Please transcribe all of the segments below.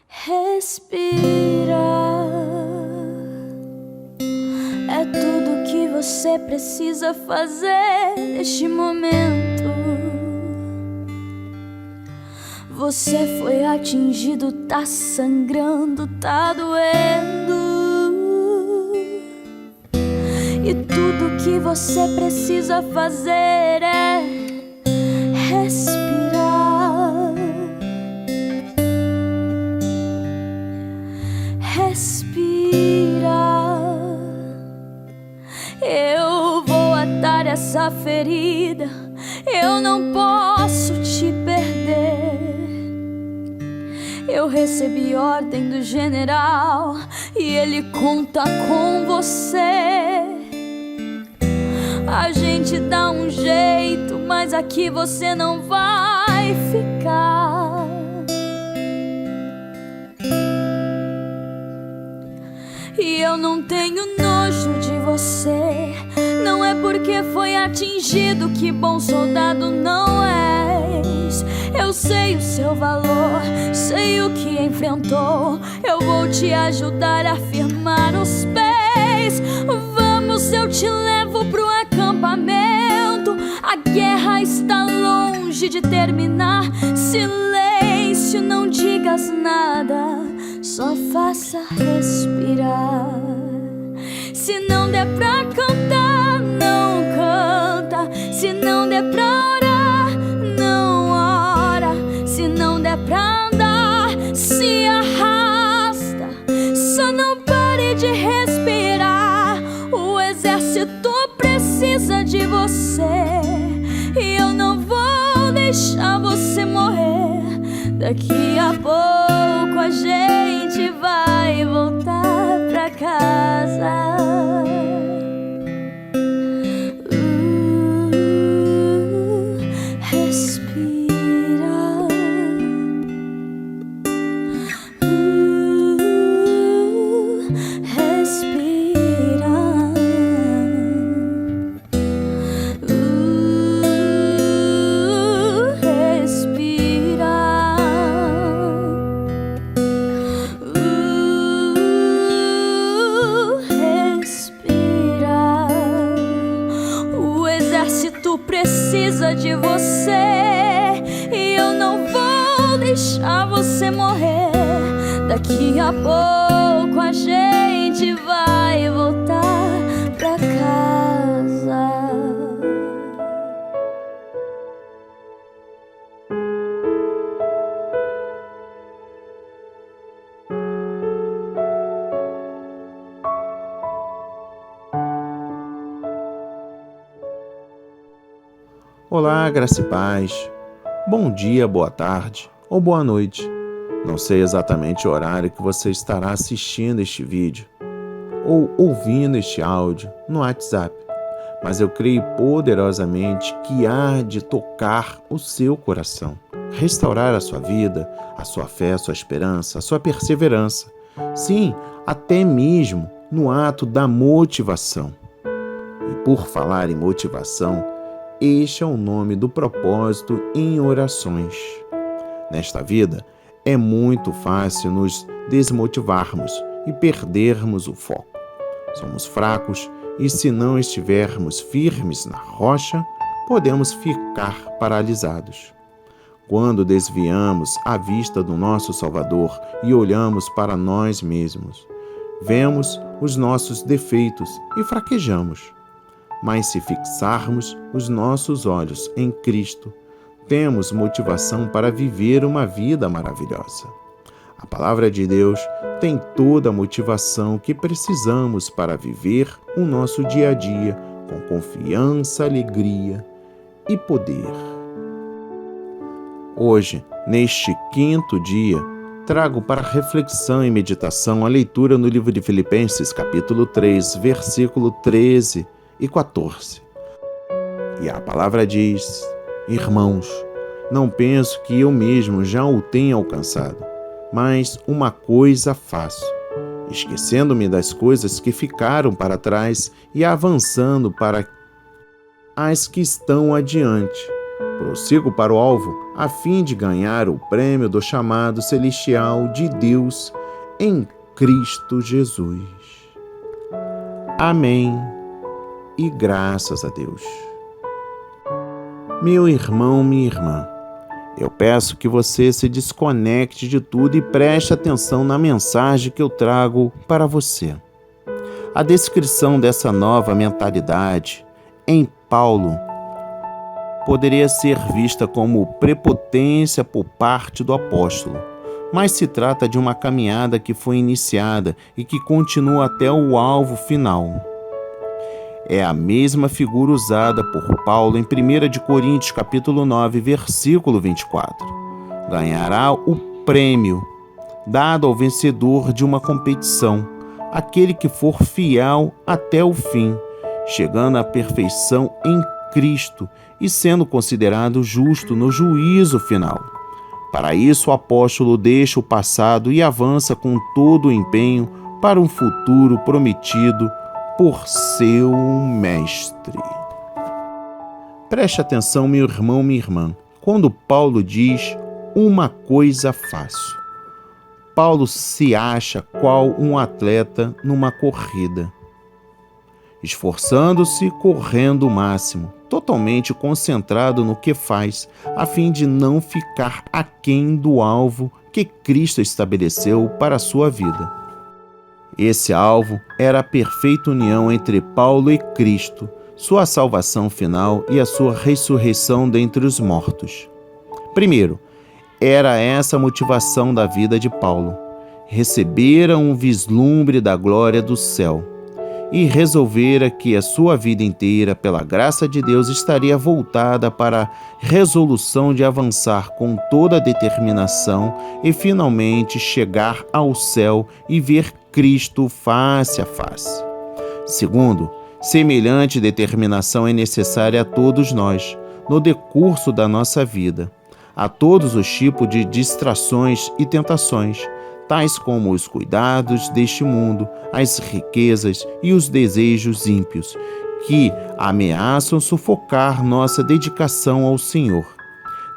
Respira. É tudo que você precisa fazer neste momento. Você foi atingido, tá sangrando, tá doendo. E tudo que você precisa fazer é respirar. Respira. Eu vou atar essa ferida, eu não posso te perder. Eu recebi ordem do general e ele conta com você. A gente dá um jeito, mas aqui você não vai ficar. E eu não tenho nojo de você. Não é porque foi atingido que bom soldado não és. Eu sei o seu valor, sei o que enfrentou. Eu vou te ajudar a firmar os pés. Vamos, eu te levo pro acampamento. A guerra está longe de terminar. Silêncio, não digas nada, só faça respirar. Se não der pra cantar, não canta. Se não der pra orar, não ora. Se não der pra andar, se arrasta. Só não pare de respirar. O exército precisa de você. E eu não vou deixar você morrer. Daqui a pouco a gente vai voltar pra casa. Respira. Respira. Precisa de você e eu não vou deixar você morrer. Daqui a pouco a gente vai voltar pra casa. Olá, graça e paz. Bom dia, boa tarde ou boa noite. Não sei exatamente o horário que você estará assistindo este vídeo ou ouvindo este áudio no WhatsApp, mas eu creio poderosamente que há de tocar o seu coração, restaurar a sua vida, a sua fé, a sua esperança, a sua perseverança. Sim, até mesmo no ato da motivação. E por falar em motivação, este é o nome do propósito em orações. Nesta vida, é muito fácil nos desmotivarmos e perdermos o foco. Somos fracos e, se não estivermos firmes na rocha, podemos ficar paralisados. Quando desviamos a vista do nosso Salvador e olhamos para nós mesmos, vemos os nossos defeitos e fraquejamos. Mas se fixarmos os nossos olhos em Cristo, temos motivação para viver uma vida maravilhosa. A palavra de Deus tem toda a motivação que precisamos para viver o nosso dia a dia com confiança, alegria e poder. Hoje, neste 5º dia, trago para reflexão e meditação a leitura no livro de Filipenses, capítulo 3, versículo 13 e 14. E a palavra diz: Irmãos, não penso que eu mesmo já o tenha alcançado, mas uma coisa faço, esquecendo-me das coisas que ficaram para trás e avançando para as que estão adiante. Prossigo para o alvo, a fim de ganhar o prêmio do chamado celestial de Deus em Cristo Jesus. Amém e graças a Deus. Meu irmão, minha irmã, eu peço que você se desconecte de tudo e preste atenção na mensagem que eu trago para você. A descrição dessa nova mentalidade em Paulo poderia ser vista como prepotência por parte do apóstolo, mas se trata de uma caminhada que foi iniciada e que continua até o alvo final. É a mesma figura usada por Paulo em 1 de Coríntios, capítulo 9, versículo 24. Ganhará o prêmio dado ao vencedor de uma competição, aquele que for fiel até o fim, chegando à perfeição em Cristo e sendo considerado justo no juízo final. Para isso, o apóstolo deixa o passado e avança com todo o empenho para um futuro prometido por seu mestre. Preste atenção, meu irmão, minha irmã, quando Paulo diz uma coisa faço. Paulo se acha qual um atleta numa corrida, esforçando-se, correndo o máximo, totalmente concentrado no que faz, a fim de não ficar aquém do alvo que Cristo estabeleceu para a sua vida. Esse alvo era a perfeita união entre Paulo e Cristo, sua salvação final e a sua ressurreição dentre os mortos. Primeiro, era essa a motivação da vida de Paulo. Recebera um vislumbre da glória do céu e resolvera que a sua vida inteira, pela graça de Deus, estaria voltada para a resolução de avançar com toda a determinação e finalmente chegar ao céu e ver Cristo face a face. Segundo, semelhante determinação é necessária a todos nós, no decurso da nossa vida, a todos os tipos de distrações e tentações, tais como os cuidados deste mundo, as riquezas e os desejos ímpios, que ameaçam sufocar nossa dedicação ao Senhor.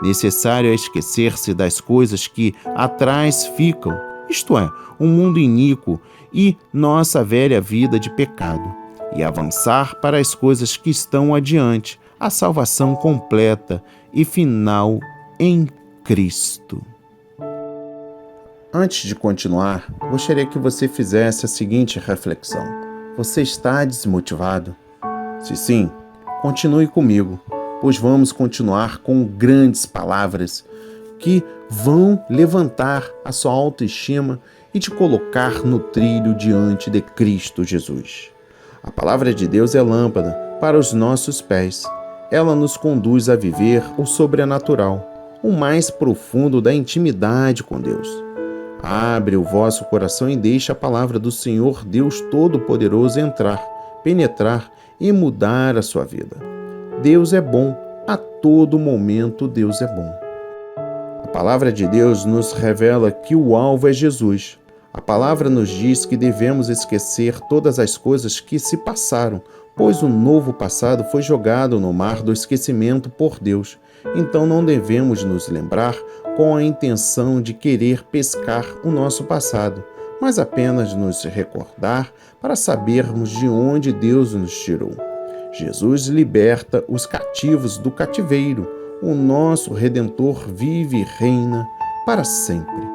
Necessário é esquecer-se das coisas que atrás ficam, isto é, um mundo iníquo e nossa velha vida de pecado, e avançar para as coisas que estão adiante, a salvação completa e final em Cristo. Antes de continuar, gostaria que você fizesse a seguinte reflexão. Você está desmotivado? Se sim, continue comigo, pois vamos continuar com grandes palavras que vão levantar a sua autoestima e te colocar no trilho diante de Cristo Jesus. A palavra de Deus é lâmpada para os nossos pés. Ela nos conduz a viver o sobrenatural, o mais profundo da intimidade com Deus. Abre o vosso coração e deixe a palavra do Senhor Deus Todo-Poderoso entrar, penetrar e mudar a sua vida. Deus é bom, a todo momento Deus é bom. A palavra de Deus nos revela que o alvo é Jesus. A palavra nos diz que devemos esquecer todas as coisas que se passaram, pois o novo passado foi jogado no mar do esquecimento por Deus. Então não devemos nos lembrar com a intenção de querer pescar o nosso passado, mas apenas nos recordar para sabermos de onde Deus nos tirou. Jesus liberta os cativos do cativeiro. O nosso Redentor vive e reina para sempre.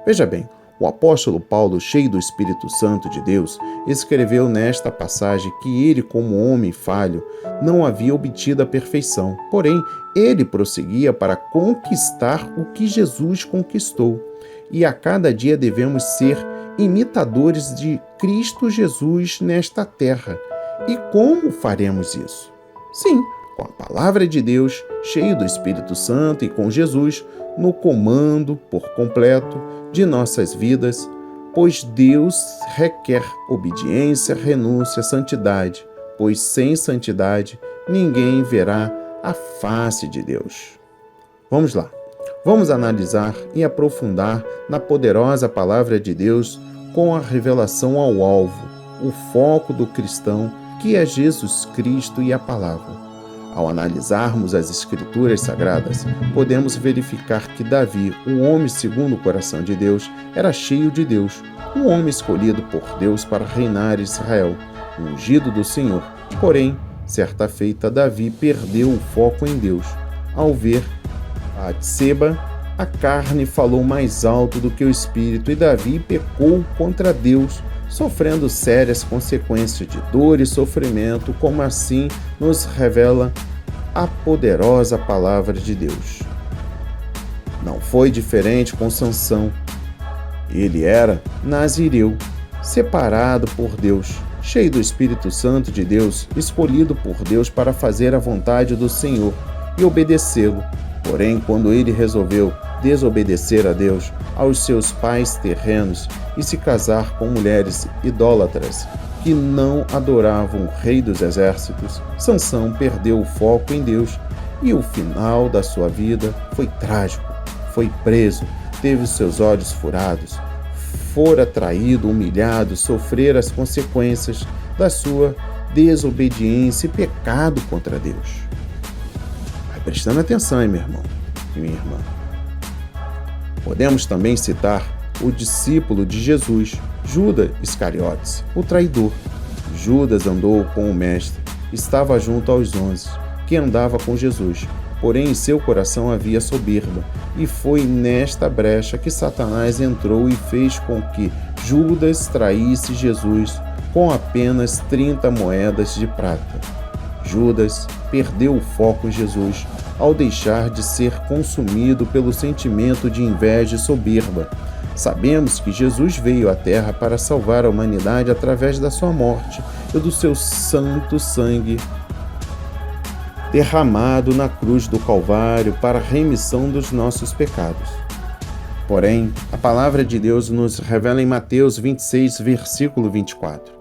Veja bem, o apóstolo Paulo, cheio do Espírito Santo de Deus, escreveu nesta passagem que ele, como homem falho, não havia obtido a perfeição. Porém, ele prosseguia para conquistar o que Jesus conquistou. E a cada dia devemos ser imitadores de Cristo Jesus nesta terra. E como faremos isso? Sim, com a palavra de Deus, cheio do Espírito Santo e com Jesus no comando por completo de nossas vidas, pois Deus requer obediência, renúncia, santidade, pois sem santidade ninguém verá a face de Deus. Vamos lá, vamos analisar e aprofundar na poderosa palavra de Deus com a revelação ao alvo, o foco do cristão, que é Jesus Cristo e a palavra. Ao analisarmos as Escrituras Sagradas, podemos verificar que Davi, um homem segundo o coração de Deus, era cheio de Deus, um homem escolhido por Deus para reinar Israel, ungido do Senhor. Porém, certa feita, Davi perdeu o foco em Deus. Ao ver Batseba, a carne falou mais alto do que o espírito, e Davi pecou contra Deus, sofrendo sérias consequências de dor e sofrimento, como assim nos revela a poderosa palavra de Deus. Não foi diferente com Sansão. Ele era nazireu, separado por Deus, cheio do Espírito Santo de Deus, escolhido por Deus para fazer a vontade do Senhor e obedecê-lo. Porém, quando ele resolveu desobedecer a Deus, aos seus pais terrenos e se casar com mulheres idólatras que não adoravam o Rei dos Exércitos, Sansão perdeu o foco em Deus e o final da sua vida foi trágico. Foi preso, teve os seus olhos furados, fora traído, humilhado, sofrer as consequências da sua desobediência e pecado contra Deus. Vai prestando atenção, hein, meu irmão e minha irmã. Podemos também citar o discípulo de Jesus, Judas Iscariotes, o traidor. Judas andou com o Mestre, estava junto aos 11, que andava com Jesus. Porém, em seu coração havia soberba, e foi nesta brecha que Satanás entrou e fez com que Judas traísse Jesus com apenas 30 moedas de prata. Judas perdeu o foco em Jesus ao deixar de ser consumido pelo sentimento de inveja e soberba. Sabemos que Jesus veio à Terra para salvar a humanidade através da sua morte e do seu santo sangue derramado na cruz do Calvário para a remissão dos nossos pecados. Porém, a palavra de Deus nos revela em Mateus 26, versículo 24.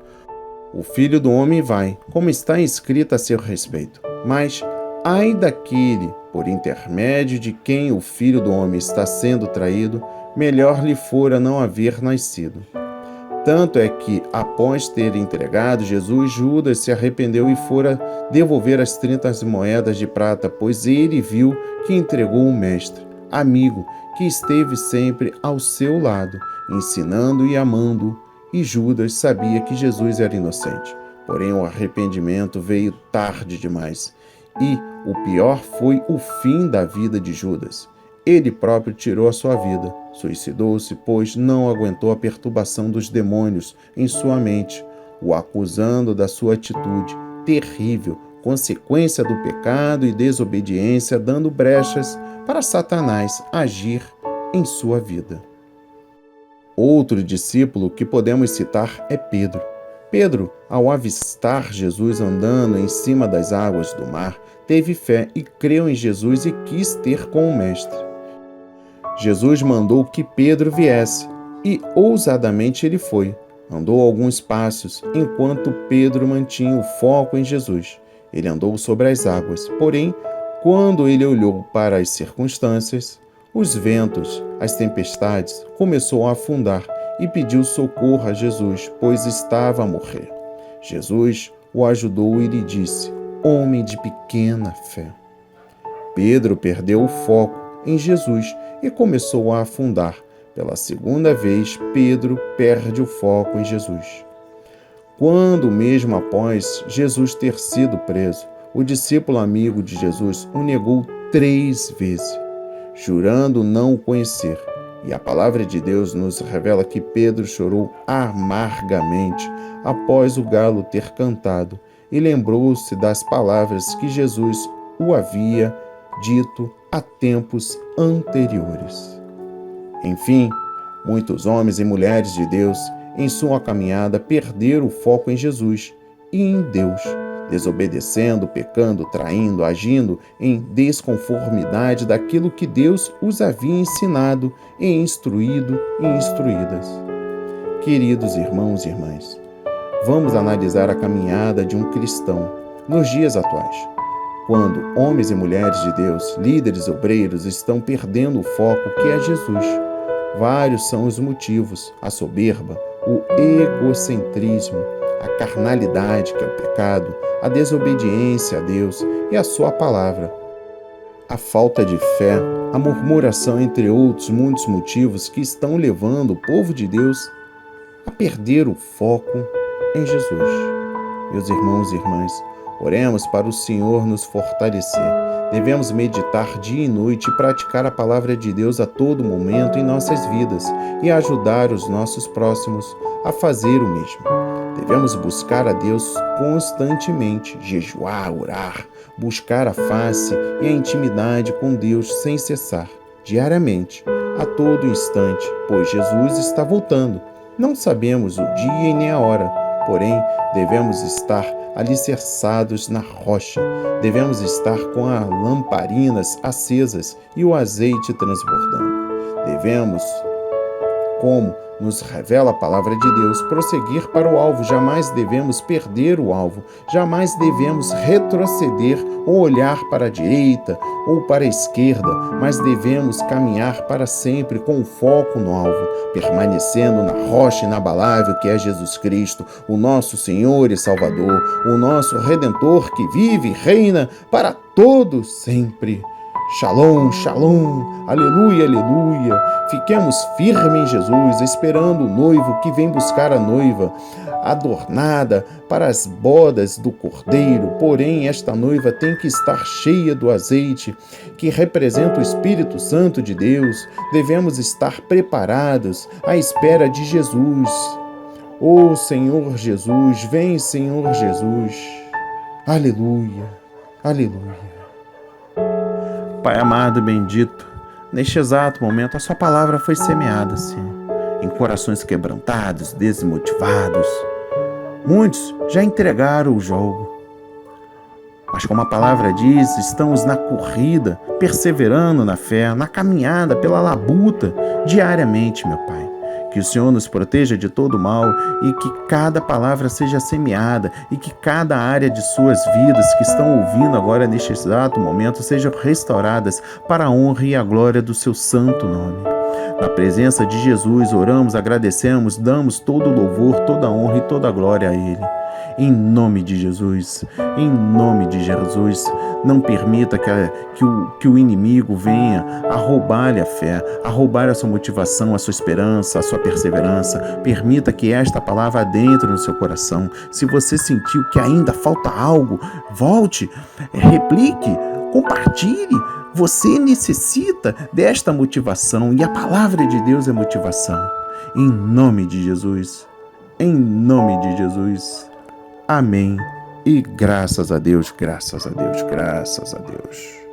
O Filho do Homem vai, como está escrito a seu respeito. Mas, ai daquele, por intermédio de quem o Filho do Homem está sendo traído, melhor lhe fora não haver nascido. Tanto é que, após ter entregado Jesus, Judas se arrependeu e fora devolver as 30 moedas de prata, pois ele viu que entregou o Mestre, amigo, que esteve sempre ao seu lado, ensinando e amando, e Judas sabia que Jesus era inocente. Porém, o arrependimento veio tarde demais, e o pior foi o fim da vida de Judas. Ele próprio tirou a sua vida, suicidou-se, pois não aguentou a perturbação dos demônios em sua mente, o acusando da sua atitude terrível, consequência do pecado e desobediência, dando brechas para Satanás agir em sua vida. Outro discípulo que podemos citar é Pedro. Pedro, ao avistar Jesus andando em cima das águas do mar, teve fé e creu em Jesus e quis ter com o Mestre. Jesus mandou que Pedro viesse, e ousadamente ele foi. Andou alguns passos, enquanto Pedro mantinha o foco em Jesus. Ele andou sobre as águas, porém, quando ele olhou para as circunstâncias, os ventos, as tempestades, começou a afundar e pediu socorro a Jesus, pois estava a morrer. Jesus o ajudou e lhe disse: homem de pequena fé. Pedro perdeu o foco em Jesus e começou a afundar. Pela segunda vez, Pedro perde o foco em Jesus. Quando, mesmo após Jesus ter sido preso, o discípulo amigo de Jesus o negou 3 vezes, jurando não o conhecer. E a palavra de Deus nos revela que Pedro chorou amargamente após o galo ter cantado e lembrou-se das palavras que Jesus o havia dito há tempos anteriores. Enfim, muitos homens e mulheres de Deus, em sua caminhada, perderam o foco em Jesus e em Deus, desobedecendo, pecando, traindo, agindo em desconformidade daquilo que Deus os havia ensinado e instruído e instruídas. Queridos irmãos e irmãs, vamos analisar a caminhada de um cristão nos dias atuais, quando homens e mulheres de Deus, líderes obreiros, estão perdendo o foco que é Jesus. Vários são os motivos: a soberba, o egocentrismo, a carnalidade, que é o pecado, a desobediência a Deus e a sua palavra, a falta de fé, a murmuração, entre outros muitos motivos que estão levando o povo de Deus a perder o foco em Jesus. Meus irmãos e irmãs, oremos para o Senhor nos fortalecer. Devemos meditar dia e noite e praticar a palavra de Deus a todo momento em nossas vidas e ajudar os nossos próximos a fazer o mesmo. Devemos buscar a Deus constantemente, jejuar, orar, buscar a face e a intimidade com Deus sem cessar, diariamente, a todo instante, pois Jesus está voltando. Não sabemos o dia e nem a hora, porém, devemos estar alicerçados na rocha. Devemos estar com as lamparinas acesas e o azeite transbordando. Devemos, como nos revela a palavra de Deus, prosseguir para o alvo. Jamais devemos perder o alvo. Jamais devemos retroceder ou olhar para a direita ou para a esquerda, mas devemos caminhar para sempre com foco no alvo, permanecendo na rocha inabalável que é Jesus Cristo, o nosso Senhor e Salvador, o nosso Redentor que vive e reina para todos sempre. Shalom, shalom, aleluia, aleluia. Fiquemos firmes em Jesus, esperando o noivo que vem buscar a noiva, adornada para as bodas do Cordeiro. Porém, esta noiva tem que estar cheia do azeite, que representa o Espírito Santo de Deus. Devemos estar preparados à espera de Jesus. Ô Senhor Jesus, vem Senhor Jesus. Aleluia, aleluia. Pai amado e bendito, neste exato momento a sua palavra foi semeada, Senhor, em corações quebrantados, desmotivados. Muitos já entregaram o jogo, mas como a palavra diz, estamos na corrida, perseverando na fé, na caminhada pela labuta, diariamente, meu Pai. Que o Senhor nos proteja de todo mal e que cada palavra seja semeada e que cada área de suas vidas que estão ouvindo agora neste exato momento sejam restauradas para a honra e a glória do seu santo nome. Na presença de Jesus, oramos, agradecemos, damos todo o louvor, toda a honra e toda a glória a Ele. Em nome de Jesus, em nome de Jesus, não permita que o inimigo venha a roubar-lhe a fé, a roubar a sua motivação, a sua esperança, a sua perseverança. Permita que esta palavra adentre no seu coração. Se você sentiu que ainda falta algo, volte, replique, compartilhe. Você necessita desta motivação e a palavra de Deus é motivação. Em nome de Jesus, em nome de Jesus. Amém. E graças a Deus, graças a Deus, graças a Deus.